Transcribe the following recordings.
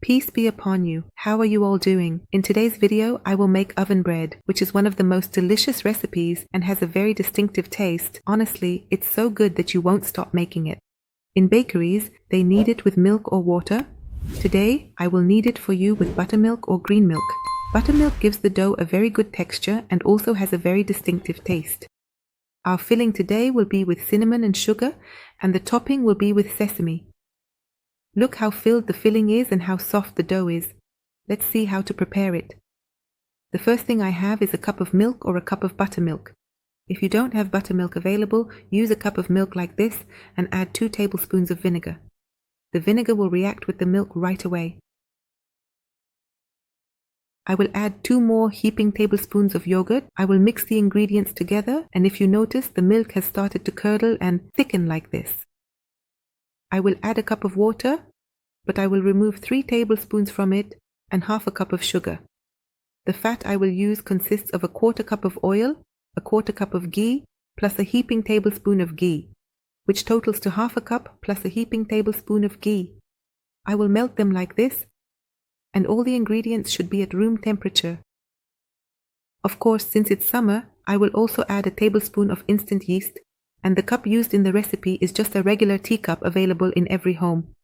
Peace be upon you. How are you all doing? In today's video, I will make oven bread, which is one of the most delicious recipes and has a very distinctive taste. Honestly, it's so good that you won't stop making it. In bakeries, they knead it with milk or water. Today, I will knead it for you with buttermilk or green milk. Buttermilk gives the dough a very good texture and also has a very distinctive taste. Our filling today will be with cinnamon and sugar, and the topping will be with sesame. Look how filled the filling is and how soft the dough is. Let's see how to prepare it. The first thing I have is a cup of milk or a cup of buttermilk. If you don't have buttermilk available, use a cup of milk like this and add 2 tablespoons of vinegar. The vinegar will react with the milk right away. I will add 2 more heaping tablespoons of yogurt. I will mix the ingredients together, and if you notice, the milk has started to curdle and thicken like this. I will add a cup of water, but I will remove 3 tablespoons from it and half a cup of sugar. The fat I will use consists of a 1/4 cup of oil, a 1/4 cup of ghee, plus a heaping tablespoon of ghee, which totals to half a cup plus a heaping tablespoon of ghee. I will melt them like this, and all the ingredients should be at room temperature. Of course, since it's summer, I will also add a tablespoon of instant yeast, and the cup used in the recipe is just a regular teacup available in every home.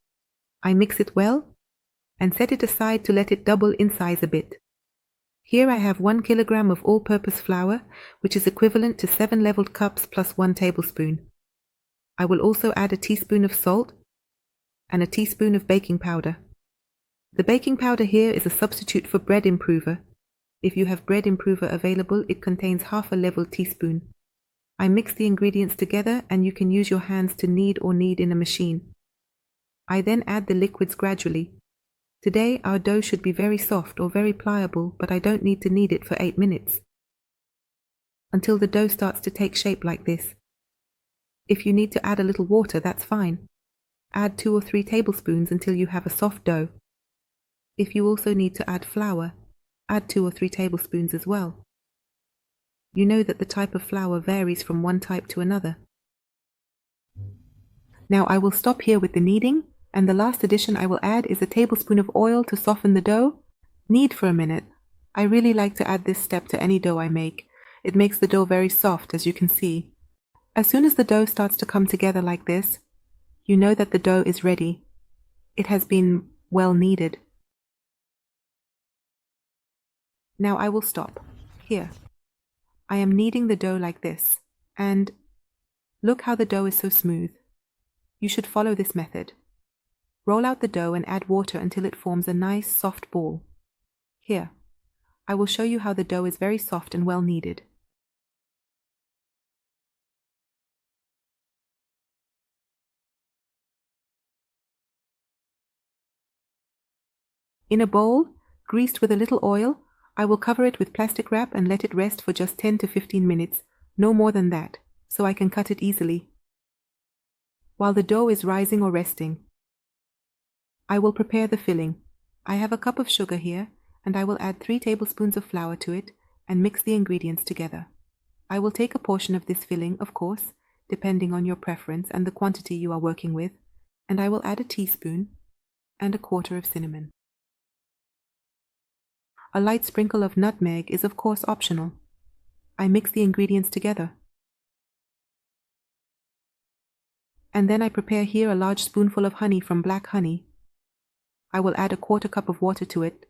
I mix it well and set it aside to let it double in size a bit. Here I have 1 kilogram of all-purpose flour, which is equivalent to 7 leveled cups plus 1 tablespoon. I will also add a teaspoon of salt and a teaspoon of baking powder. The baking powder here is a substitute for bread improver. If you have bread improver available, it contains half a level teaspoon. I mix the ingredients together, and you can use your hands to knead or knead in a machine. I then add the liquids gradually. Today our dough should be very soft or very pliable, but I don't need to knead it for 8 minutes. Until the dough starts to take shape like this. If you need to add a little water, that's fine. Add 2 or 3 tablespoons until you have a soft dough. If you also need to add flour, add 2 or 3 tablespoons as well. You know that the type of flour varies from one type to another. Now I will stop here with the kneading, and the last addition I will add is a tablespoon of oil to soften the dough. Knead for a minute. I really like to add this step to any dough I make. It makes the dough very soft, as you can see. As soon as the dough starts to come together like this, you know that the dough is ready. It has been well kneaded. Now I will stop. Here. I am kneading the dough like this, and look how the dough is so smooth. You should follow this method. Roll out the dough and add water until it forms a nice soft ball. Here, I will show you how the dough is very soft and well kneaded. In a bowl, greased with a little oil, I will cover it with plastic wrap and let it rest for just 10 to 15 minutes, no more than that, so I can cut it easily. While the dough is rising or resting, I will prepare the filling. I have a cup of sugar here, and I will add 3 tablespoons of flour to it and mix the ingredients together. I will take a portion of this filling, of course, depending on your preference and the quantity you are working with, and I will add a teaspoon and a 1/4 of cinnamon. A light sprinkle of nutmeg is of course optional. I mix the ingredients together. And then I prepare here a large spoonful of honey from black honey. I will add a 1/4 cup of water to it.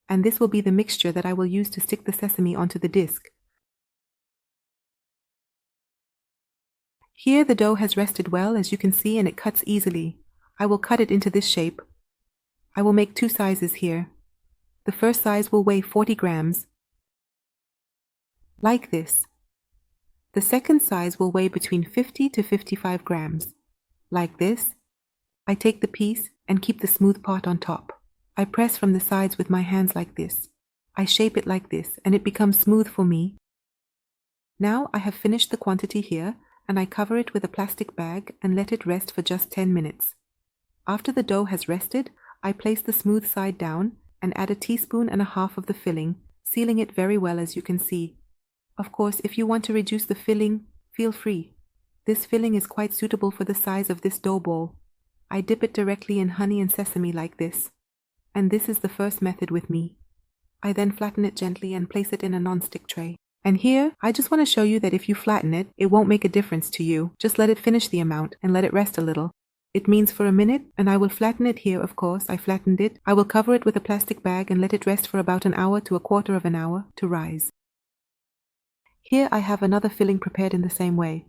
And this will be the mixture that I will use to stick the sesame onto the disc. Here the dough has rested well, as you can see, and it cuts easily. I will cut it into this shape. I will make 2 sizes here. The first size will weigh 40 grams. Like this. The second size will weigh between 50 to 55 grams. Like this. I take the piece and keep the smooth part on top. I press from the sides with my hands like this. I shape it like this, and it becomes smooth for me. Now I have finished the quantity here, and I cover it with a plastic bag and let it rest for just 10 minutes. After the dough has rested, I place the smooth side down and add a teaspoon and a half of the filling, sealing it very well, as you can see. Of course, if you want to reduce the filling, feel free. This filling is quite suitable for the size of this dough ball. I dip it directly in honey and sesame like this. And this is the first method with me. I then flatten it gently and place it in a non-stick tray. And here, I just want to show you that if you flatten it, it won't make a difference to you. Just let it finish the amount and let it rest a little. It means for a minute, and I will flatten it here, of course, I flattened it. I will cover it with a plastic bag and let it rest for about an hour to a quarter of an hour to rise. Here I have another filling prepared in the same way.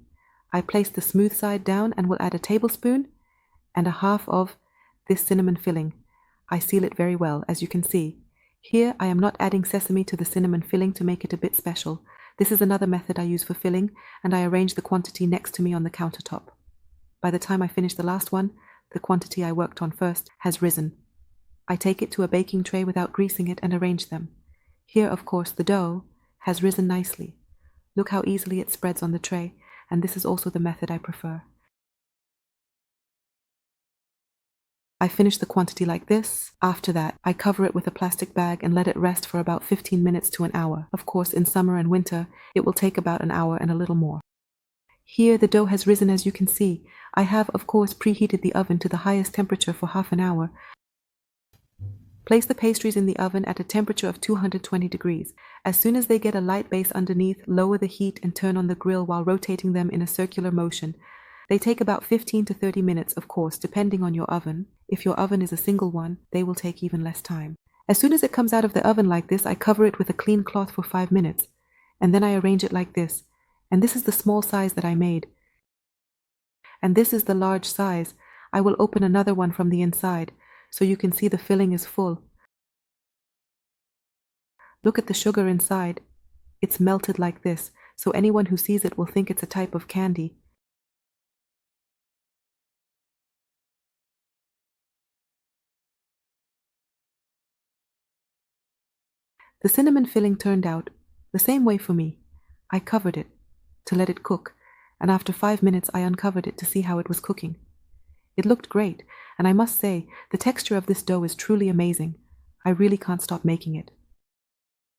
I place the smooth side down and will add a tablespoon and a half of this cinnamon filling. I seal it very well, as you can see. Here I am not adding sesame to the cinnamon filling to make it a bit special. This is another method I use for filling, and I arrange the quantity next to me on the countertop. By the time I finish the last one, the quantity I worked on first has risen. I take it to a baking tray without greasing it and arrange them. Here, of course, the dough has risen nicely. Look how easily it spreads on the tray, and this is also the method I prefer. I finish the quantity like this. After that, I cover it with a plastic bag and let it rest for about 15 minutes to an hour. Of course, in summer and winter, it will take about an hour and a little more. Here the dough has risen, as you can see. I have, of course, preheated the oven to the highest temperature for half an hour. Place the pastries in the oven at a temperature of 220 degrees. As soon as they get a light base underneath, lower the heat and turn on the grill while rotating them in a circular motion. They take about 15 to 30 minutes, of course, depending on your oven. If your oven is a single one, they will take even less time. As soon as it comes out of the oven like this, I cover it with a clean cloth for 5 minutes. And then I arrange it like this. And this is the small size that I made. And this is the large size. I will open another one from the inside, so you can see the filling is full. Look at the sugar inside. It's melted like this, so anyone who sees it will think it's a type of candy. The cinnamon filling turned out the same way for me. I covered it to let it cook, and after 5 minutes I uncovered it to see how it was cooking. It looked great, and I must say, the texture of this dough is truly amazing. I really can't stop making it.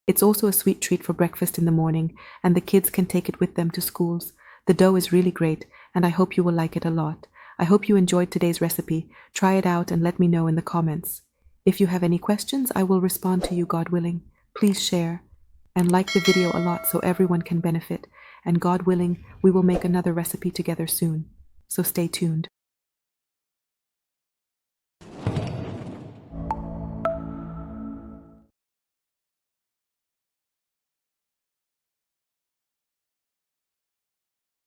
It's also a sweet treat for breakfast in the morning, and the kids can take it with them to schools. The dough is really great, and I hope you will like it a lot. I hope you enjoyed today's recipe. Try it out and let me know in the comments. If you have any questions, I will respond to you, God willing. Please share and like the video a lot so everyone can benefit. And God willing, we will make another recipe together soon. So stay tuned.